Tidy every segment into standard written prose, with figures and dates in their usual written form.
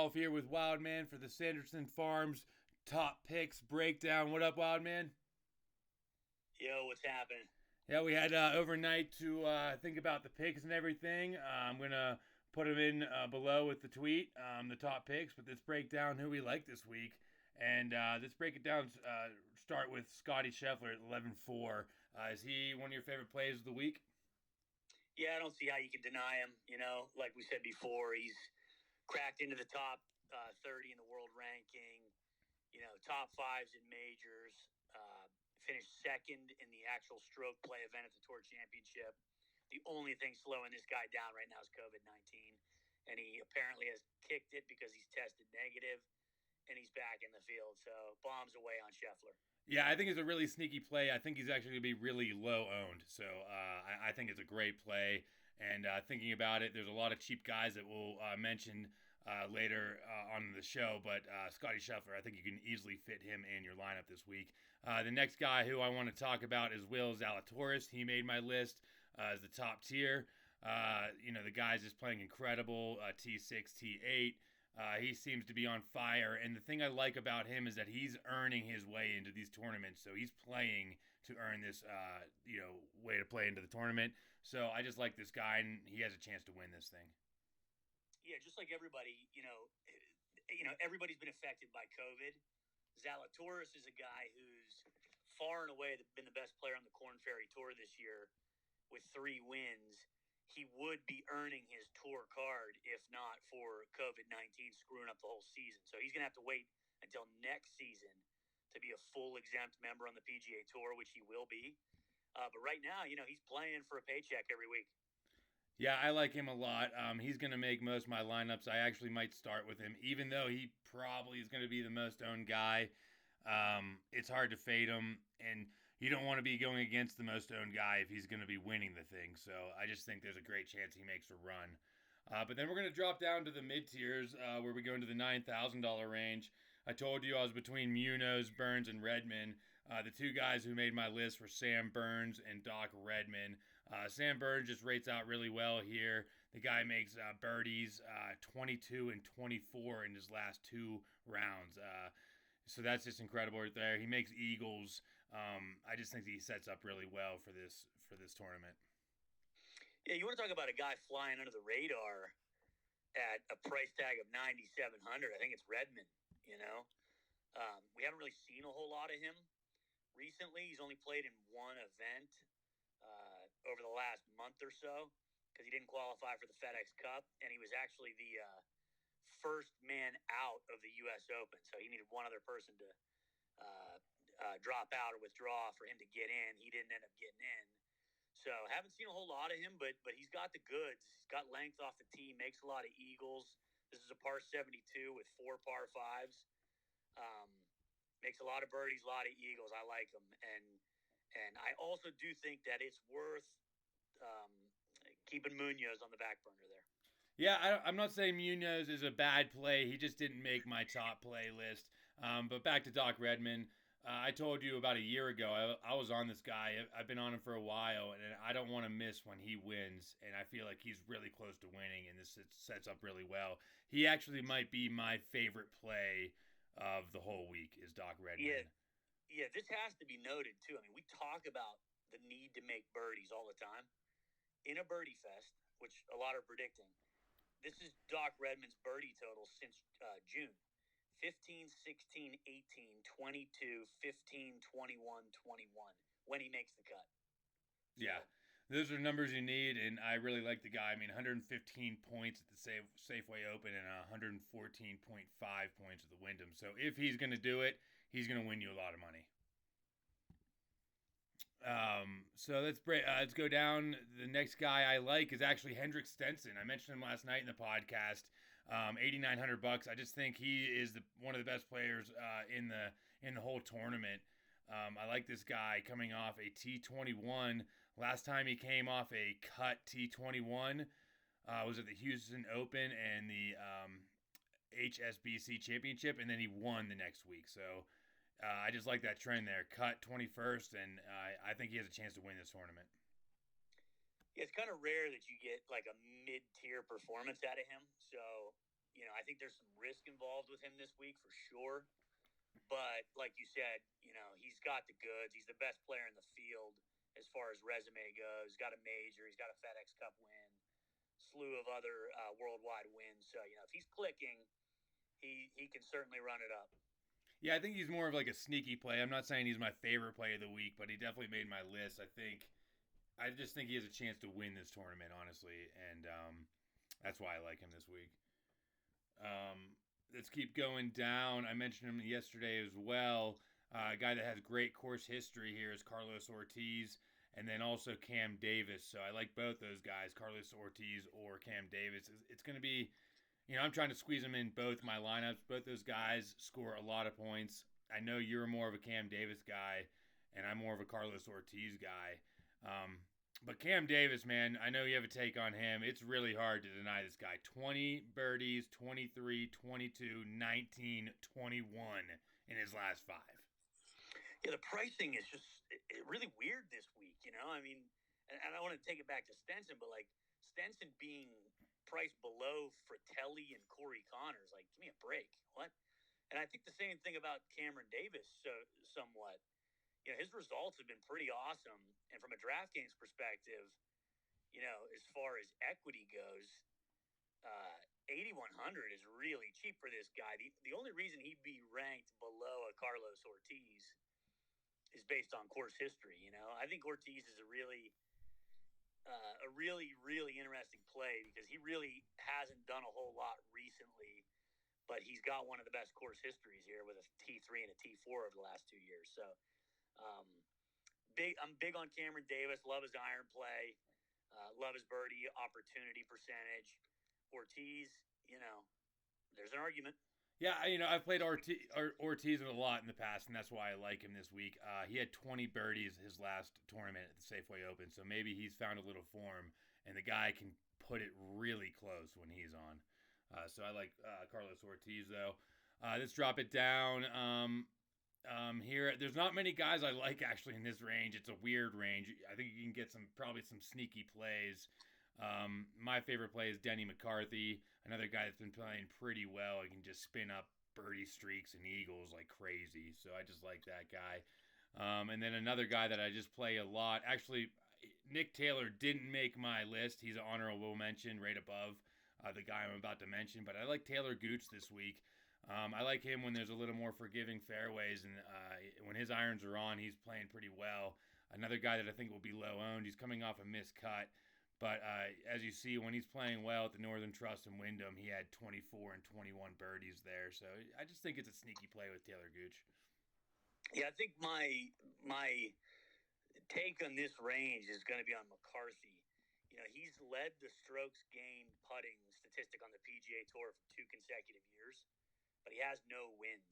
Golf here with Wildman for the Sanderson Farms Top Picks Breakdown. What up, Wildman? Yo, what's happening? Yeah, we had overnight to think about the picks and everything. I'm going to put them in below with the tweet, the top picks, but let's break down who we like this week. And let's break it down. Start with Scotty Scheffler at 11-4. Is he one of your favorite plays of the week? Yeah, I don't see how you can deny him. Like we said before, he's cracked into the top 30 in the world ranking, top fives in majors, finished second in the actual stroke play event at the Tour Championship. The only thing slowing this guy down right now is COVID-19. And he apparently has kicked it because he's tested negative and he's back in the field. So bombs away on Scheffler. Yeah, I think it's a really sneaky play. I think he's actually going to be really low owned. So I think it's a great play. And thinking about it, there's a lot of cheap guys that we'll mention later on the show. But Scotty Scheffler, I think you can easily fit him in your lineup this week. The next guy who I want to talk about is Will Zalatoris. He made my list as the top tier. The guy's just playing incredible, T6, T8. He seems to be on fire, and the thing I like about him is that he's earning his way into these tournaments. So he's playing to earn this, way to play into the tournament. So I just like this guy, and he has a chance to win this thing. Yeah, just like everybody, everybody's been affected by COVID. Zalatoris is a guy who's far and away been the best player on the Corn Ferry Tour this year with 3 wins. He would be earning his tour card if not for COVID-19 screwing up the whole season. So he's going to have to wait until next season to be a full exempt member on the PGA Tour, which he will be. But right now, he's playing for a paycheck every week. Yeah, I like him a lot. He's going to make most of my lineups. I actually might start with him, even though he probably is going to be the most owned guy. It's hard to fade him, and you don't want to be going against the most owned guy if he's going to be winning the thing. So I just think there's a great chance he makes a run. But then we're going to drop down to the mid tiers where we go into the $9,000 range. I told you I was between Munoz, Burns, and Redman. The 2 guys who made my list were Sam Burns and Doc Redman. Sam Burns just rates out really well here. The guy makes birdies 22 and 24 in his last 2 rounds. So that's just incredible right there. He makes eagles. I just think he sets up really well for this tournament. Yeah, you want to talk about a guy flying under the radar at a price tag of $9,700? I think it's Redman. We haven't really seen a whole lot of him recently. He's only played in one event over the last month or so because he didn't qualify for the FedEx Cup, and he was actually the first man out of the U.S. Open. So he needed one other person to drop out or withdraw for him to get in. He didn't end up getting in. So haven't seen a whole lot of him, but he's got the goods. He's got length off the tee, makes a lot of eagles. This is a par 72 with 4 par 5s. Makes a lot of birdies, a lot of eagles. I like him. And I also do think that it's worth keeping Munoz on the back burner there. Yeah, I'm not saying Munoz is a bad play. He just didn't make my top play list. But back to Doc Redman. I told you about a year ago, I was on this guy. I've been on him for a while, and I don't want to miss when he wins. And I feel like he's really close to winning, and this sets up really well. He actually might be my favorite play of the whole week is Doc Redman. Yeah, this has to be noted, too. I mean, we talk about the need to make birdies all the time. In a birdie fest, which a lot are predicting, this is Doc Redman's birdie total since June. 15, 16, 18, 22, 15, 21, 21 when he makes the cut. Yeah. Those are numbers you need, and I really like the guy. I mean, 115 points at the Safeway Open and 114.5 points at the Wyndham. So if he's going to do it, he's going to win you a lot of money. So let's go down. The next guy I like is actually Hendrik Stenson. I mentioned him last night in the podcast. $8,900. I just think he is one of the best players in the whole tournament. I like this guy coming off a T21. Last time he came off a cut T21 was at the Houston Open and the HSBC Championship, and then he won the next week. So I just like that trend there. Cut 21st, and I think he has a chance to win this tournament. Yeah, it's kind of rare that you get like a mid-tier performance out of him. So, I think there's some risk involved with him this week for sure. But like you said, he's got the goods. He's the best player in the field as far as resume goes. He's got a major. He's got a FedEx Cup win, slew of other worldwide wins. So if he's clicking, he can certainly run it up. Yeah, I think he's more of like a sneaky play. I'm not saying he's my favorite play of the week, but he definitely made my list. I just think he has a chance to win this tournament, honestly, and that's why I like him this week. Let's keep going down. I mentioned him yesterday as well. A guy that has great course history here is Carlos Ortiz, and then also Cam Davis. So I like both those guys, Carlos Ortiz or Cam Davis. It's going to be, I'm trying to squeeze them in both my lineups. Both those guys score a lot of points. I know you're more of a Cam Davis guy, and I'm more of a Carlos Ortiz guy. But Cam Davis, man, I know you have a take on him. It's really hard to deny this guy. 20 birdies, 23, 22, 19, 21 in his last 5. Yeah, the pricing is just really weird this week, I mean, and I want to take it back to Stenson, but like Stenson being priced below Fratelli and Corey Connors, like, give me a break. What? And I think the same thing about Cameron Davis, somewhat. His results have been pretty awesome. And from a DraftKings perspective, as far as equity goes, 8,100 is really cheap for this guy. The only reason he'd be ranked below a Carlos Ortiz is based on course history. I think Ortiz is a really interesting play because he really hasn't done a whole lot recently, but he's got one of the best course histories here with a T3 and a T4 over the last 2 years. So, I'm big on Cameron Davis. Love his iron play. Love his birdie opportunity percentage. Ortiz, there's an argument. Yeah, I've played Ortiz a lot in the past, and that's why I like him this week. He had 20 birdies his last tournament at the Safeway Open, so maybe he's found a little form, and the guy can put it really close when he's on. So I like Carlos Ortiz, though. Let's drop it down. Here, there's not many guys I like actually in this range. It's a weird range. I think you can get probably some sneaky plays. My favorite play is Denny McCarthy, another guy that's been playing pretty well. He can just spin up birdie streaks and eagles like crazy. So I just like that guy. And then another guy that I just play a lot. Actually, Nick Taylor didn't make my list. He's an honorable mention right above the guy I'm about to mention. But I like Taylor Gooch this week. I like him when there's a little more forgiving fairways, and when his irons are on, he's playing pretty well. Another guy that I think will be low owned. He's coming off a missed cut, but as you see, when he's playing well at the Northern Trust and Wyndham, he had 24 and 21 birdies there. So I just think it's a sneaky play with Taylor Gooch. Yeah, I think my take on this range is going to be on McCarthy. He's led the strokes gained putting statistic on the PGA Tour for 2 consecutive years, but he has no wins.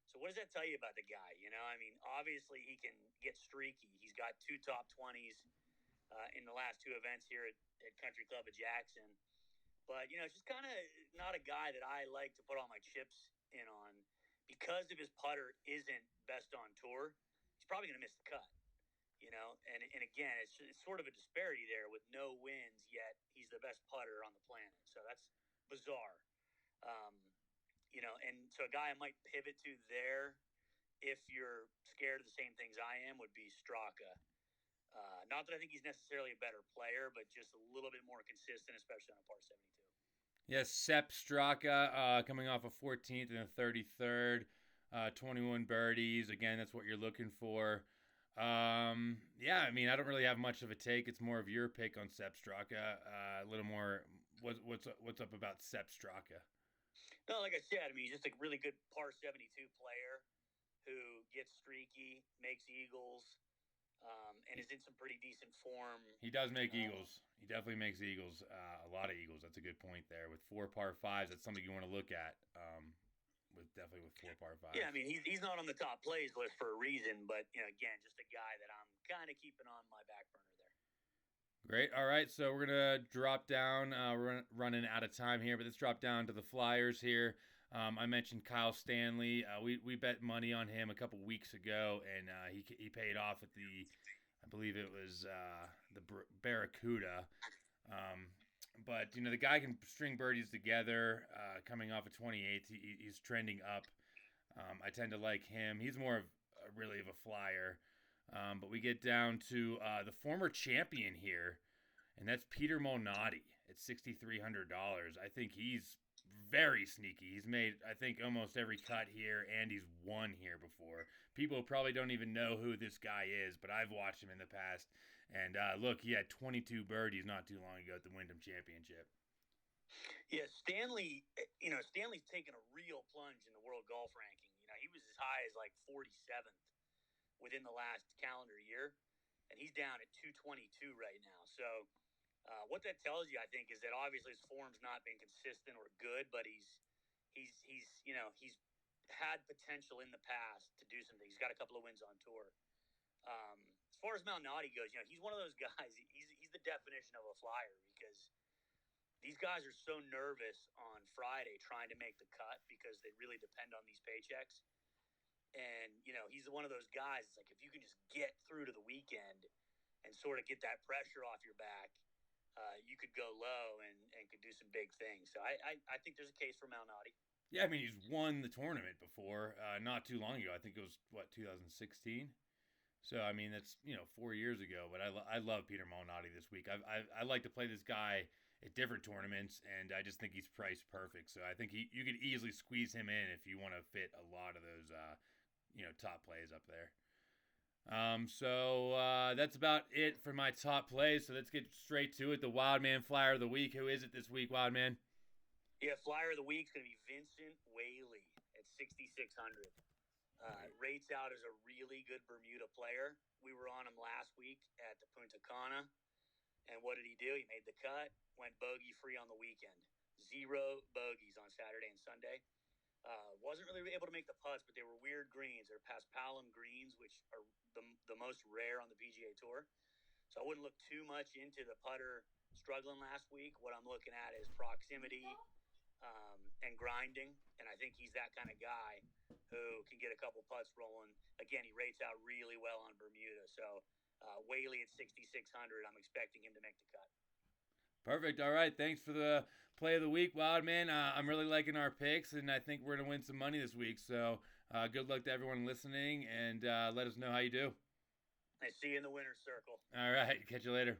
So what does that tell you about the guy? I mean, obviously he can get streaky. He's got 2 top 20s in the last 2 events here at Country Club of Jackson. But, it's just kind of not a guy that I like to put all my chips in on because if his putter isn't best on tour, he's probably going to miss the cut. And again, it's sort of a disparity there with no wins, yet he's the best putter on the planet. So that's bizarre. And so a guy I might pivot to there, if you're scared of the same things I am, would be Straka. Not that I think he's necessarily a better player, but just a little bit more consistent, especially on a par 72. Yes, Sepp Straka coming off a 14th and a 33rd, 21 birdies. Again, that's what you're looking for. Yeah, I mean, I don't really have much of a take. It's more of your pick on Sepp Straka. A little more. What's up about Sepp Straka? No, like I said, I mean, he's just a really good par 72 player who gets streaky, makes eagles, and is in some pretty decent form. He does make eagles. He definitely makes eagles. A lot of eagles. That's a good point there. With 4 par 5s, that's something you want to look at. With 4 par 5s. Yeah, I mean, he's not on the top plays list for a reason, but again, just a guy that I'm kind of keeping on my back burner there. Great. All right, so we're gonna drop down. We're running out of time here, but let's drop down to the Flyers here. I mentioned Kyle Stanley. We bet money on him a couple weeks ago, and he paid off at I believe it was the Barracuda. But the guy can string birdies together. Coming off of 28th, he's trending up. I tend to like him. He's more of really of a flyer. But we get down to the former champion here, and that's Peter Malnati at $6,300. I think he's very sneaky. He's made, I think, almost every cut here, and he's won here before. People probably don't even know who this guy is, but I've watched him in the past. And look, he had 22 birdies not too long ago at the Wyndham Championship. Yeah, Stanley's taken a real plunge in the world golf ranking. He was as high as like 47th within the last calendar year, and he's down at 222 right now. So what that tells you, I think, is that obviously his form's not been consistent or good, but he's had potential in the past to do something. He's got a couple of wins on tour. As far as Malnati goes, he's one of those guys. He's the definition of a flyer because these guys are so nervous on Friday trying to make the cut because they really depend on these paychecks. And he's one of those guys. It's like if you can just get through to the weekend and sort of get that pressure off your back, you could go low and could do some big things. So I think there's a case for Malnati. Yeah, I mean, he's won the tournament before, not too long ago. I think it was, 2016? So, I mean, that's, 4 years ago. But I love Peter Malnati this week. I like to play this guy at different tournaments, and I just think he's priced perfect. So I think you could easily squeeze him in if you want to fit a lot of those, top plays up there. So that's about it for my top plays. So let's get straight to it. The Wildman Flyer of the Week. Who is it this week, Wildman? Yeah, Flyer of the Week is going to be Vincent Whaley at 6,600. Rates out as a really good Bermuda player. We were on him last week at the Punta Cana. And what did he do? He made the cut, went bogey free on the weekend. 0 bogeys on Saturday and Sunday. Wasn't really able to make the putts, but they were weird greens. They're paspalum greens, which are the most rare on the PGA Tour. So I wouldn't look too much into the putter struggling last week. What I'm looking at is proximity and grinding, and I think he's that kind of guy who can get a couple putts rolling. Again, he rates out really well on Bermuda. So Whaley at 6,600, I'm expecting him to make the cut. Perfect. All right. Thanks for the play of the week, Wildman. I'm really liking our picks, and I think we're going to win some money this week. So good luck to everyone listening, and let us know how you do. I see you in the winner's circle. All right. Catch you later.